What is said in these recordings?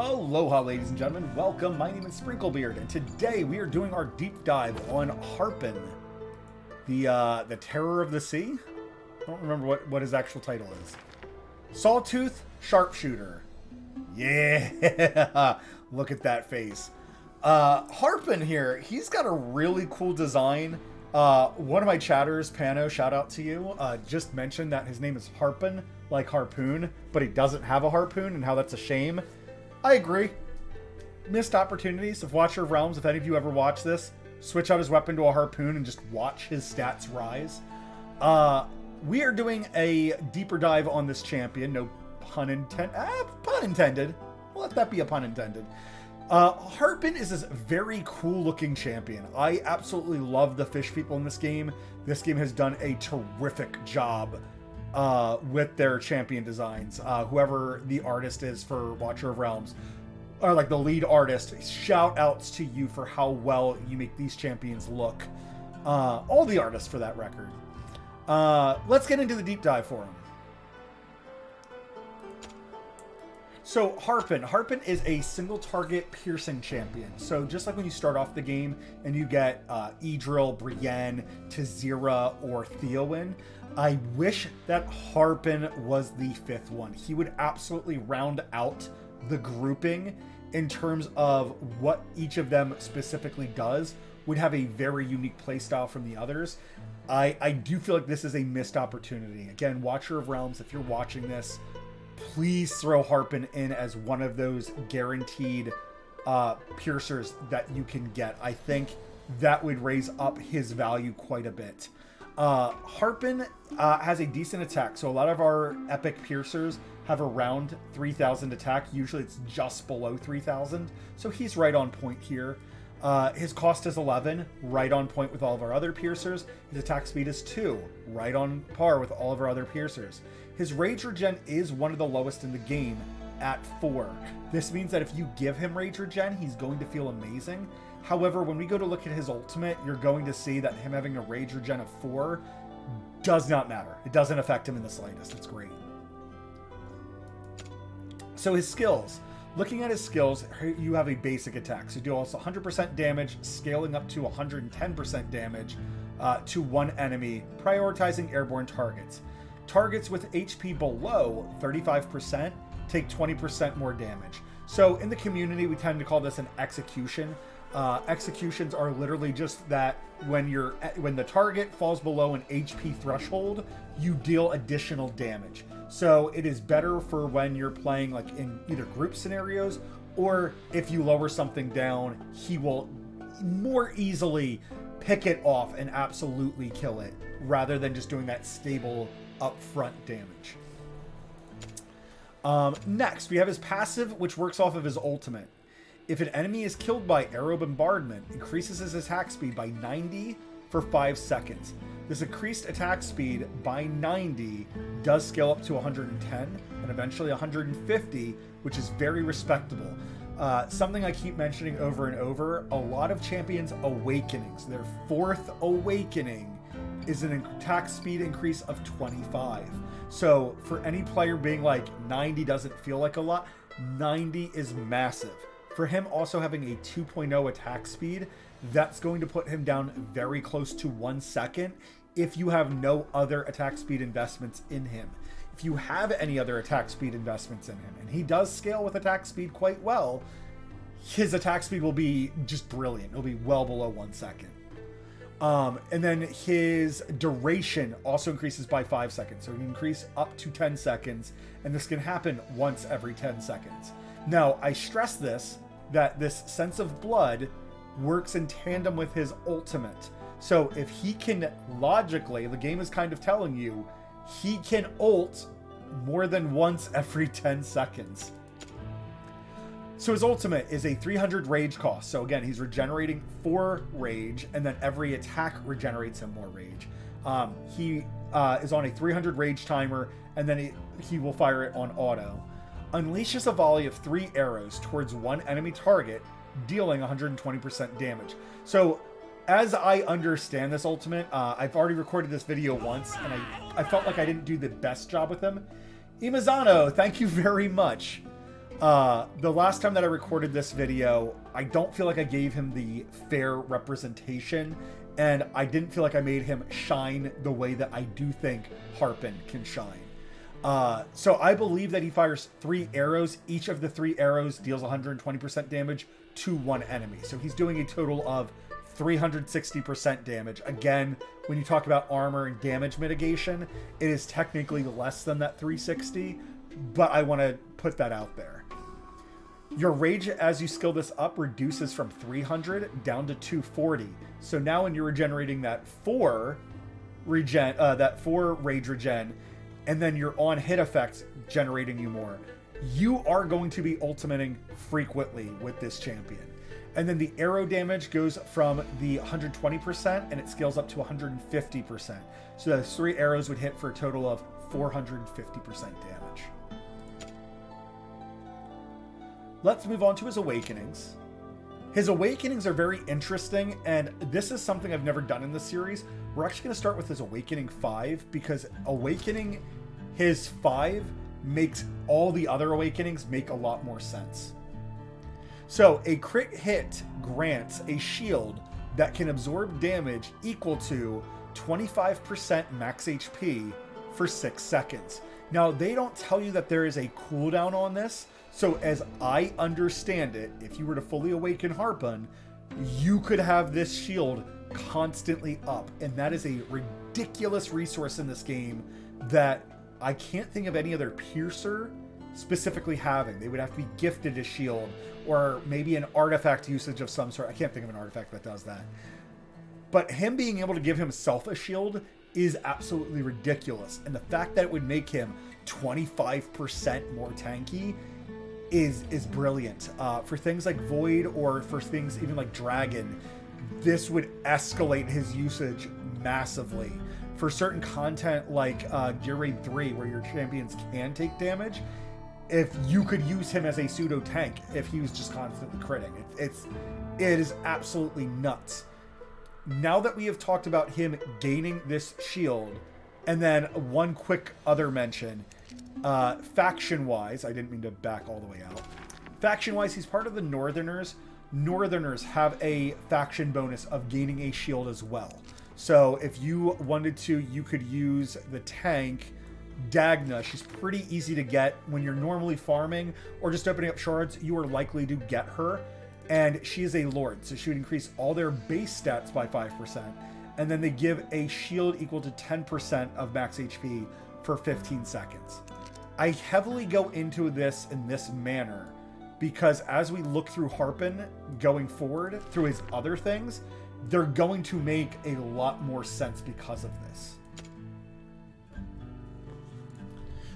Aloha, ladies and gentlemen. Welcome. My name is Sprinklebeard, and today we are doing our deep dive on Harpun, the Terror of the Sea. I don't remember what his actual title is. Sawtooth Sharpshooter. Yeah, look at that face. Harpun here. He's got a really cool design. One of my chatters, Pano, shout out to you, just mentioned that his name is Harpun, like harpoon, but he doesn't have a harpoon, and how that's a shame. I agree. Missed opportunities of Watcher of Realms. If any of you ever watch this, switch out his weapon to a harpoon and just watch his stats rise. We are doing a deeper dive on this champion. No pun intended. Pun intended. We'll let that be a pun intended. Harpun is this very cool looking champion. I absolutely love the fish people in this game. This game has done a terrific job with their champion designs. Whoever the artist is for Watcher of Realms, or like the lead artist, shout outs to you for how well you make these champions look. All the artists for that record. Let's get into the deep dive for him. So Harpun is a single target piercing champion. So just like when you start off the game and you get Idril, Brienne, Tazira, or Theowyn, I wish that Harpun was the fifth one. He would absolutely round out the grouping in terms of what each of them specifically does, would have a very unique playstyle from the others. I do feel like this is a missed opportunity. Again, Watcher of Realms, if you're watching this, please throw Harpun in as one of those guaranteed piercers that you can get. I think that would raise up his value quite a bit. Harpun has a decent attack, so a lot of our epic piercers have around 3,000 attack. Usually it's just below 3,000, so he's right on point here. His cost is 11, right on point with all of our other piercers. His attack speed is 2, right on par with all of our other piercers. His rage regen is one of the lowest in the game at 4. This means that if you give him rage regen, he's going to feel amazing. However, when we go to look at his ultimate, you're going to see that him having a rage regen of 4 does not matter. It doesn't affect him in the slightest. It's great. So his skills. Looking at his skills, you have a basic attack. So you do also 100% damage, scaling up to 110% damage to one enemy, prioritizing airborne targets. Targets with HP below 35% take 20% more damage. So in the community, we tend to call this an execution. Executions are literally just that when the target falls below an HP threshold, you deal additional damage. So it is better for when you're playing like in either group scenarios, or if you lower something down, he will more easily pick it off and absolutely kill it, rather than just doing that stable upfront damage. Next, we have his passive, which works off of his ultimate. If an enemy is killed by arrow bombardment, increases his attack speed by 90 for 5 seconds. This increased attack speed by 90 does scale up to 110 and eventually 150, which is very respectable. Something I keep mentioning over and over, a lot of champions' awakenings, their 4th awakening is an attack speed increase of 25. So for any player being like 90 doesn't feel like a lot, 90 is massive. For him also having a 2.0 attack speed, that's going to put him down very close to 1 second if you have no other attack speed investments in him. If you have any other attack speed investments in him, and he does scale with attack speed quite well, his attack speed will be just brilliant. It'll be well below 1 second. And then his duration also increases by 5 seconds. So it can increase up to 10 seconds, and this can happen once every 10 seconds. Now, I stress that this sense of blood works in tandem with his ultimate. So if he can logically, the game is kind of telling you, he can ult more than once every 10 seconds. So his ultimate is a 300 rage cost. So again, he's regenerating 4 rage, and then every attack regenerates him more rage. He is on a 300 rage timer, and then he will fire it on auto. Unleashes a volley of 3 arrows towards one enemy target, dealing 120% damage. So as I understand this ultimate, I've already recorded this video once, and I felt like I didn't do the best job with him. Imazano, thank you very much. The last time that I recorded this video, I don't feel like I gave him the fair representation, and I didn't feel like I made him shine the way that I do think Harpun can shine. So I believe that he fires 3 arrows. Each of the 3 arrows deals 120% damage to one enemy. So he's doing a total of 360% damage. Again, when you talk about armor and damage mitigation, it is technically less than that 360, but I want to put that out there. Your rage as you skill this up reduces from 300 down to 240. So now when you're regenerating that 4 rage regen, and then your on hit effects generating you more, you are going to be ultimating frequently with this champion. And then the arrow damage goes from the 120% and it scales up to 150%. So those 3 arrows would hit for a total of 450% damage. Let's move on to his awakenings. His awakenings are very interesting, and this is something I've never done in the series. We're actually going to start with his awakening 5, because awakening his 5 makes all the other awakenings make a lot more sense. So a crit hit grants a shield that can absorb damage equal to 25% max HP for 6 seconds. Now, they don't tell you that there is a cooldown on this. So as I understand it, if you were to fully awaken Harpun, you could have this shield constantly up. And that is a ridiculous resource in this game that I can't think of any other piercer specifically having. They would have to be gifted a shield, or maybe an artifact usage of some sort. I can't think of an artifact that does that. But him being able to give himself a shield is absolutely ridiculous. And the fact that it would make him 25% more tanky is brilliant. For things like Void, or for things even like Dragon, this would escalate his usage massively. For certain content like Gear Raid 3, where your champions can take damage, if you could use him as a pseudo tank if he was just constantly critting. It is absolutely nuts. Now that we have talked about him gaining this shield, and then one quick other mention, faction-wise, I didn't mean to back all the way out. Faction-wise, he's part of the Northerners. Northerners have a faction bonus of gaining a shield as well. So if you wanted to, you could use the tank Dagna. She's pretty easy to get when you're normally farming or just opening up shards. You are likely to get her, and she is a lord, so she would increase all their base stats by 5%, and then they give a shield equal to 10% of max HP for 15 seconds. I heavily go into this in this manner because as we look through Harpun going forward through his other things, they're going to make a lot more sense because of this.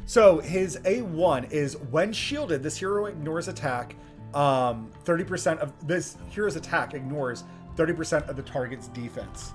So his A1 is, when shielded, this hero ignores attack. 30% of this hero's attack ignores 30% of the target's defense.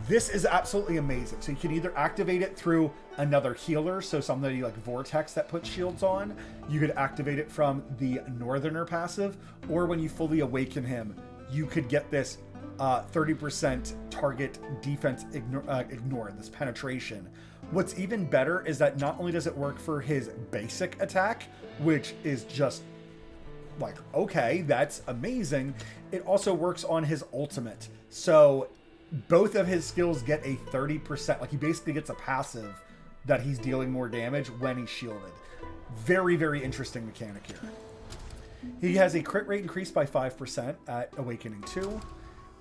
This is absolutely amazing. So you can either activate it through another healer, so somebody like Vortex that puts shields on. You could activate it from the Northerner passive, or when you fully awaken him, you could get this 30% target defense ignore, this penetration. What's even better is that not only does it work for his basic attack, which is just like, okay, that's amazing, it also works on his ultimate. So both of his skills get a 30%, like he basically gets a passive that he's dealing more damage when he's shielded. Very, very interesting mechanic here. He has a crit rate increased by 5% at Awakening 2.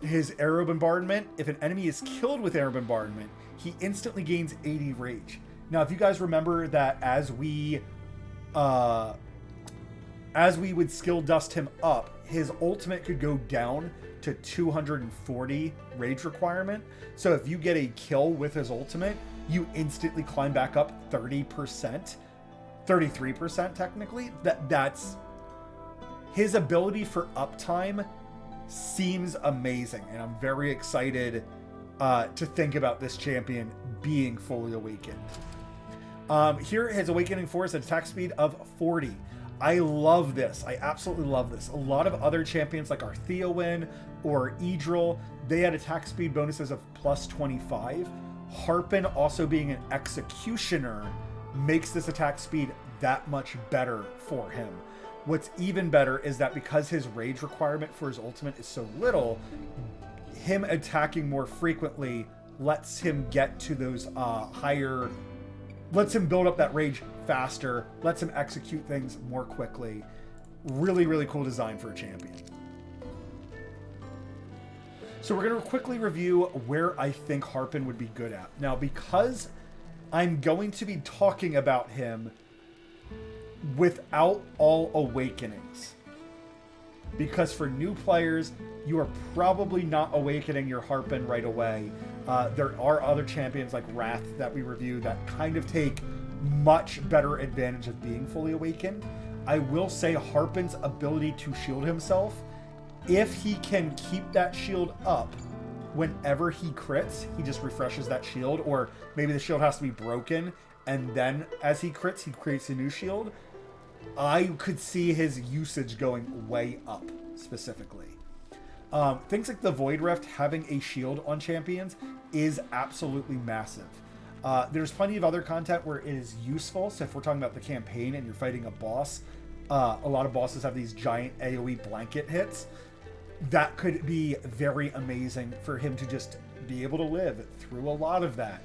His arrow bombardment, if an enemy is killed with arrow bombardment, he instantly gains 80 rage. Now, if you guys remember that as we would skill dust him up, his ultimate could go down to 240 rage requirement. So if you get a kill with his ultimate, you instantly climb back up 30%, 33% technically. That's his ability for uptime seems amazing, and I'm very excited to think about this champion being fully awakened. Here, his Awakening 4 is an attack speed of 40. I love this. I absolutely love this. A lot of other champions like HarpOOn or Idril, they had attack speed bonuses of plus 25. Harpun, also being an executioner, makes this attack speed that much better for him. What's even better is that because his rage requirement for his ultimate is so little, him attacking more frequently lets him get to those lets him build up that rage faster, lets him execute things more quickly. Really, really cool design for a champion. So we're going to quickly review where I think Harpun would be good at. Now, because I'm going to be talking about him without all awakenings, because for new players, you are probably not awakening your Harpun right away. There are other champions like Wrath that we review that kind of take much better advantage of being fully awakened. I will say Harpun's ability to shield himself, if he can keep that shield up whenever he crits, he just refreshes that shield, or maybe the shield has to be broken, and then as he crits, he creates a new shield. I could see his usage going way up, specifically. Things like the Void Rift having a shield on champions is absolutely massive. There's plenty of other content where it is useful. So if we're talking about the campaign and you're fighting a boss, a lot of bosses have these giant AoE blanket hits. That could be very amazing for him to just be able to live through a lot of that.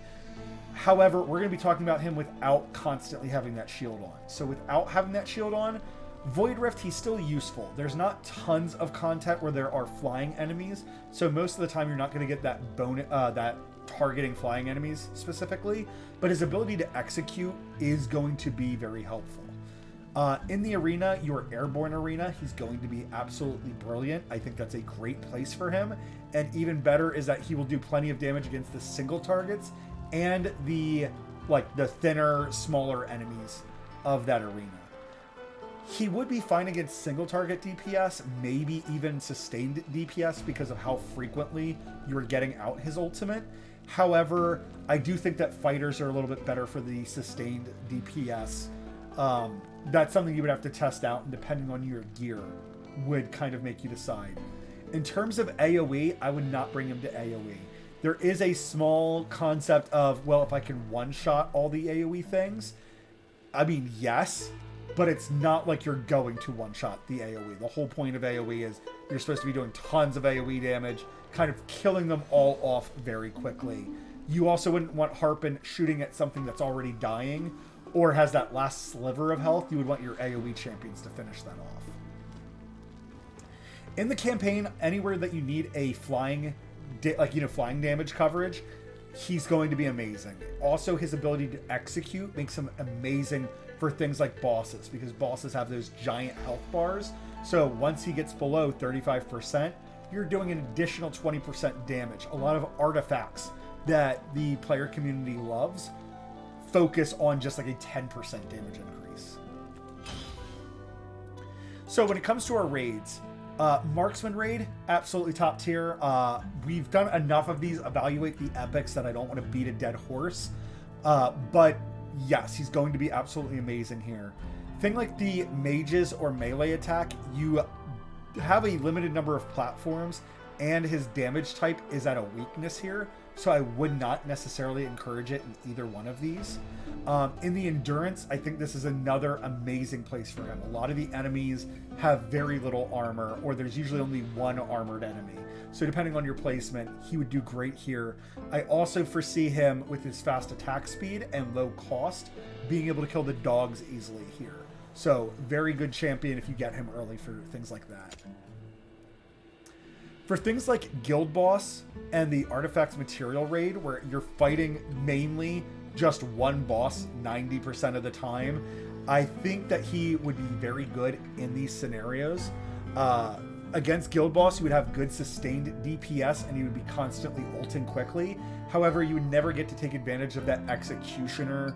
However, we're going to be talking about him without constantly having that shield on. So without having that shield on, Void Rift, he's still useful. There's not tons of content where there are flying enemies, so most of the time you're not going to get that that targeting flying enemies specifically, but his ability to execute is going to be very helpful. In the arena, your airborne arena, he's going to be absolutely brilliant. I think that's a great place for him, and even better is that he will do plenty of damage against the single targets and the thinner, smaller enemies of that arena. He would be fine against single target DPS, maybe even sustained DPS because of how frequently you're getting out his ultimate. However, I do think that fighters are a little bit better for the sustained DPS. That's something you would have to test out, and depending on your gear would kind of make you decide. In terms of AoE, I would not bring him to AoE. There is a small concept of, well, if I can one-shot all the AoE things, I mean, yes, but it's not like you're going to one-shot the AoE. The whole point of AoE is you're supposed to be doing tons of AoE damage, kind of killing them all off very quickly. You also wouldn't want Harpun shooting at something that's already dying or has that last sliver of health. You would want your AoE champions to finish that off. In the campaign, anywhere that you need a flying damage coverage, he's going to be amazing. Also, his ability to execute makes him amazing for things like bosses, because bosses have those giant health bars. So once he gets below 35%, you're doing an additional 20% damage. A lot of artifacts that the player community loves focus on just like a 10% damage increase. So when it comes to our raids, marksman raid, absolutely top tier. We've done enough of these evaluate the epics that I don't want to beat a dead horse. But yes, he's going to be absolutely amazing here. Thing like the mages or melee attack, you have a limited number of platforms, and his damage type is at a weakness here, so I would not necessarily encourage it in either one of these. In the endurance, I think this is another amazing place for him. A lot of the enemies have very little armor, or there's usually only one armored enemy. So depending on your placement, he would do great here. I also foresee him with his fast attack speed and low cost being able to kill the dogs easily here. So very good champion if you get him early for things like that. For things like Guild Boss and the Artifacts Material Raid, where you're fighting mainly just one boss 90% of the time, I think that he would be very good in these scenarios. Against Guild Boss, you would have good sustained DPS and you would be constantly ulting quickly. However, you would never get to take advantage of that executioner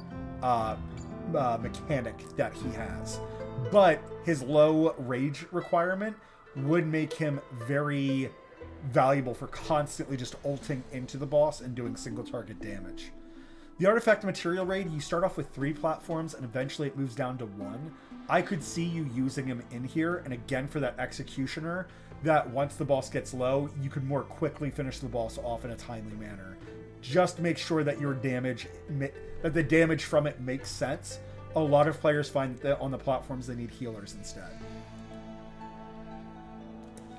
mechanic that he has. But his low rage requirement would make him very valuable for constantly just ulting into the boss and doing single target damage. The Artifact Material Raid, you start off with 3 platforms and eventually it moves down to 1. I could see you using him in here, and again for that executioner, that once the boss gets low, you can more quickly finish the boss off in a timely manner. Just make sure that your damage, that the damage from it makes sense a lot of players find that on the platforms they need healers instead.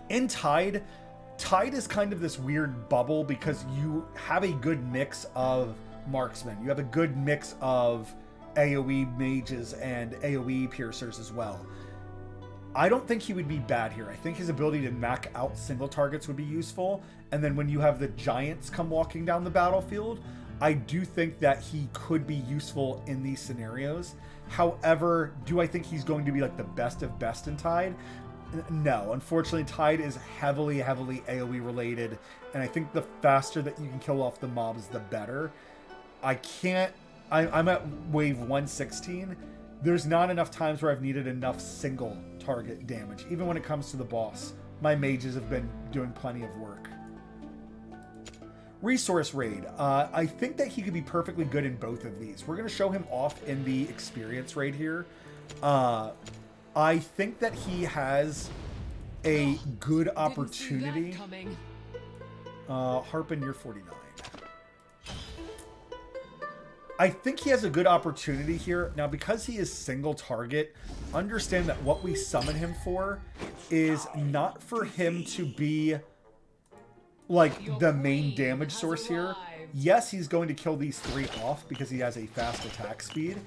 In Tide is kind of this weird bubble because you have a good mix of marksmen. You have a good mix of AoE mages and AoE piercers as well. I don't think he would be bad here. I think his ability to knock out single targets would be useful. And then when you have the giants come walking down the battlefield, I do think that he could be useful in these scenarios. However, do I think he's going to be like the best of best in Tide? No, unfortunately, Tide is heavily AoE related, and I think the faster that you can kill off the mobs, the better. I'm at wave 116. There's not enough times where I've needed enough single target damage. Even when it comes to the boss, my mages have been doing plenty of work. Resource Raid. I think that he could be perfectly good in both of these. We're going to show him off in the Experience Raid here. I think that he has a good opportunity. Harpun, you're 49. I think he has a good opportunity here. Now, because he is single target, understand that what we summon him for is not for him to be like the main damage source here. Yes, he's going to kill these 3 off because he has a fast attack speed.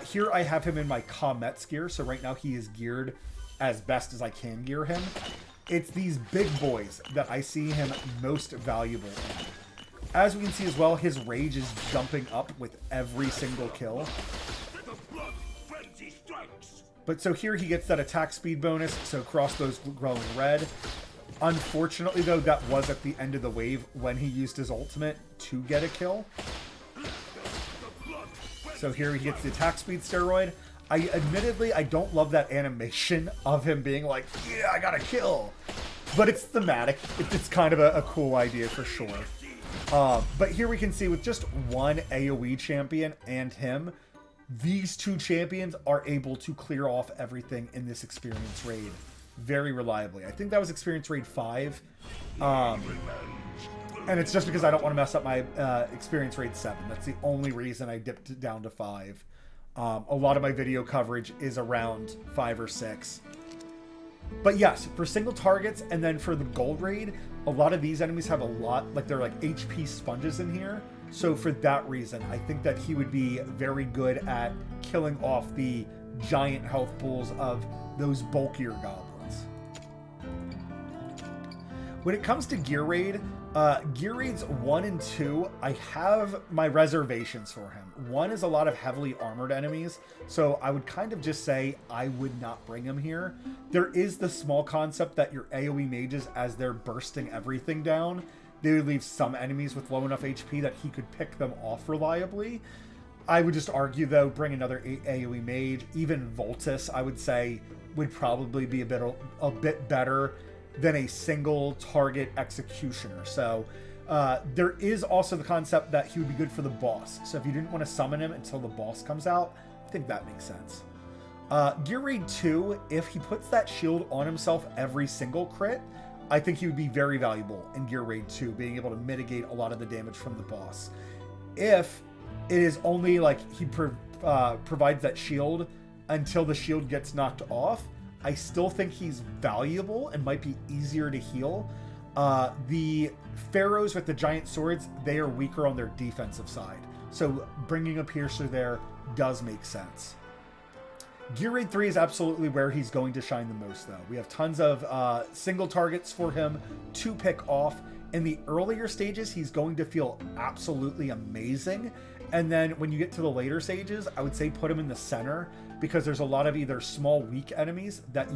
Here I have him in my Comet's gear, so right now he is geared as best as I can gear him. It's these big boys that I see him most valuable in. As we can see as well, his rage is jumping up with every single kill. But so here he gets that attack speed bonus, so crossbows glowing red. Unfortunately, though, that was at the end of the wave when he used his ultimate to get a kill. So here he gets the attack speed steroid. Admittedly, I don't love that animation of him being like, yeah, I got a kill. But it's thematic. It's kind of a cool idea for sure. But here we can see with just one AoE champion and him, these 2 champions are able to clear off everything in this Experience Raid very reliably. I think that was Experience Raid 5. And it's just because I don't want to mess up my Experience Raid 7. That's the only reason I dipped it down to 5. A lot of my video coverage is around 5 or 6. But yes, for single targets and then for the gold raid, a lot of these enemies have a lot, like they're like HP sponges in here. So for that reason, I think that he would be very good at killing off the giant health pools of those bulkier goblins. When it comes to Gear Raid, Gear Raids 1 and 2, I have my reservations for him. 1 is a lot of heavily armored enemies, so I would kind of just say I would not bring him here. There is the small concept that your AoE mages, as they're bursting everything down, they would leave some enemies with low enough HP that he could pick them off reliably. I would just argue, though, bring another AoE mage. Even Voltus, I would say, would probably be a bit better than a single target executioner. So there is also the concept that he would be good for the boss. So if you didn't want to summon him until the boss comes out, I think that makes sense. Gear Raid 2, if he puts that shield on himself every single crit, I think he would be very valuable in Gear Raid 2, being able to mitigate a lot of the damage from the boss. If it is only like he provides that shield until the shield gets knocked off, I still think he's valuable and might be easier to heal. The pharaohs with the giant swords, they are weaker on their defensive side. So bringing a piercer there does make sense. Gear Raid 3 is absolutely where he's going to shine the most, though. We have tons of single targets for him to pick off. In the earlier stages, he's going to feel absolutely amazing. And then when you get to the later stages, I would say put him in the center, because there's a lot of either small weak enemies that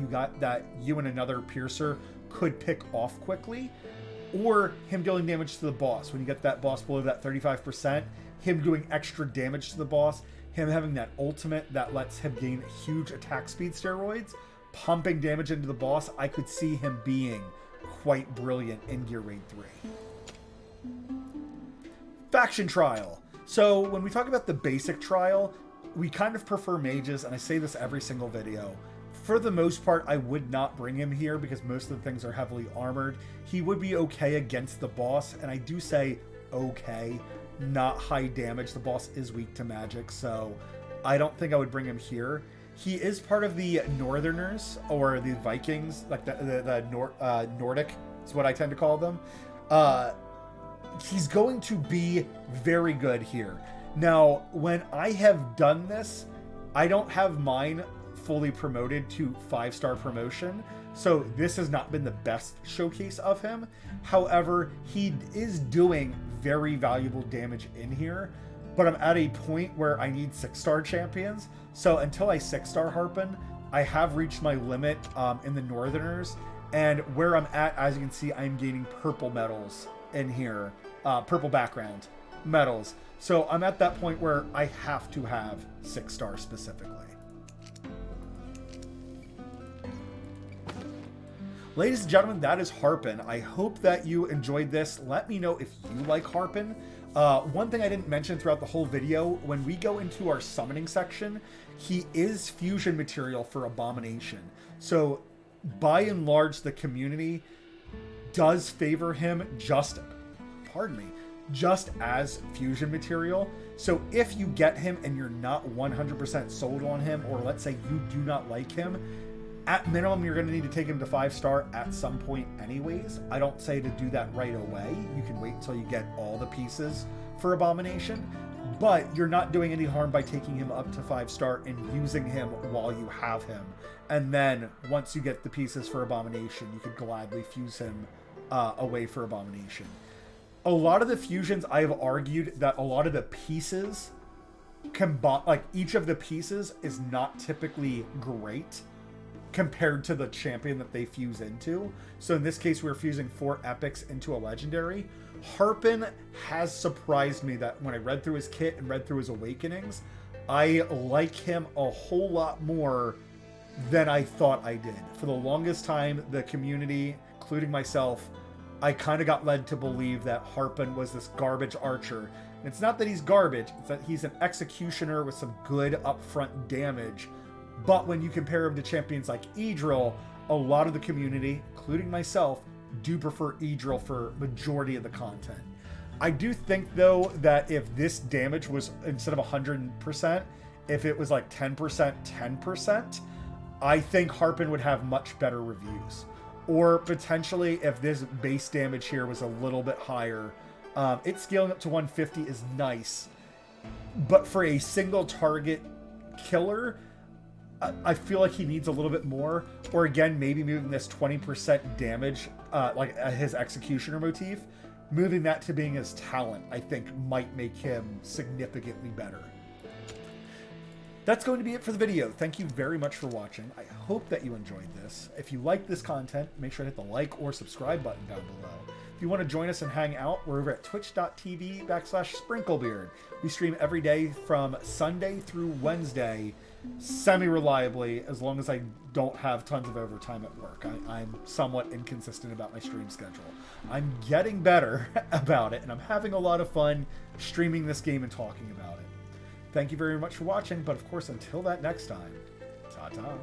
you and another piercer could pick off quickly, or him dealing damage to the boss. When you get that boss below that 35%, him doing extra damage to the boss, him having that ultimate that lets him gain huge attack speed steroids, pumping damage into the boss, I could see him being quite brilliant in Gear Raid 3. Faction Trial. So when we talk about the basic trial, we kind of prefer mages, and I say this every single video. For the most part, I would not bring him here because most of the things are heavily armored. He would be okay against the boss, and I do say okay, not high damage. The boss is weak to magic, so I don't think I would bring him here. He is part of the Northerners, or the Vikings, like the Nordic is what I tend to call them. He's going to be very good here. Now, when I have done this, I don't have mine fully promoted to 5-star promotion, so this has not been the best showcase of him. However, he is doing very valuable damage in here, but I'm at a point where I need 6-star champions. So until I 6-star Harpun, I have reached my limit in the Northerners, and where I'm at, as you can see, I'm gaining purple medals in here, purple background medals. So I'm at that point where I have to have 6-star specifically. Ladies and gentlemen, that is Harpun. I hope that you enjoyed this. Let me know if you like Harpun. One thing I didn't mention throughout the whole video, when we go into our summoning section, he is fusion material for Abomination. So by and large, the community does favor him just as fusion material. So if you get him and you're not 100% sold on him, or let's say you do not like him, at minimum, you're going to need to take him to 5-star at some point anyways. I don't say to do that right away. You can wait until you get all the pieces for Abomination, but you're not doing any harm by taking him up to 5-star and using him while you have him. And then once you get the pieces for Abomination, you could gladly fuse him away for Abomination. A lot of the fusions, I have argued that a lot of the pieces like each of the pieces is not typically great compared to the champion that they fuse into. So in this case, we're fusing 4 epics into a legendary. Harpun has surprised me that when I read through his kit and read through his awakenings, I like him a whole lot more than I thought I did. For the longest time, the community, including myself, I kind of got led to believe that Harpun was this garbage archer. And it's not that he's garbage, it's that he's an executioner with some good upfront damage. But when you compare him to champions like Idril, a lot of the community, including myself, do prefer Idril for majority of the content. I do think, though, that if this damage was, instead of 100%, if it was like 10%, 10%, I think Harpun would have much better reviews. Or potentially, if this base damage here was a little bit higher, it scaling up to 150 is nice. But for a single target killer, I feel like he needs a little bit more, or again, maybe moving this 20% damage, like his executioner motif, moving that to being his talent, I think might make him significantly better. That's going to be it for the video. Thank you very much for watching. I hope that you enjoyed this. If you like this content, make sure to hit the like or subscribe button down below. If you want to join us and hang out, we're over at twitch.tv/sprinklebeard. We stream every day from Sunday through Wednesday, semi-reliably, as long as I don't have tons of overtime at work. I'm somewhat inconsistent about my stream schedule. I'm getting better about it, and I'm having a lot of fun streaming this game and talking about it. Thank you very much for watching, but of course, until that next time, ta-ta.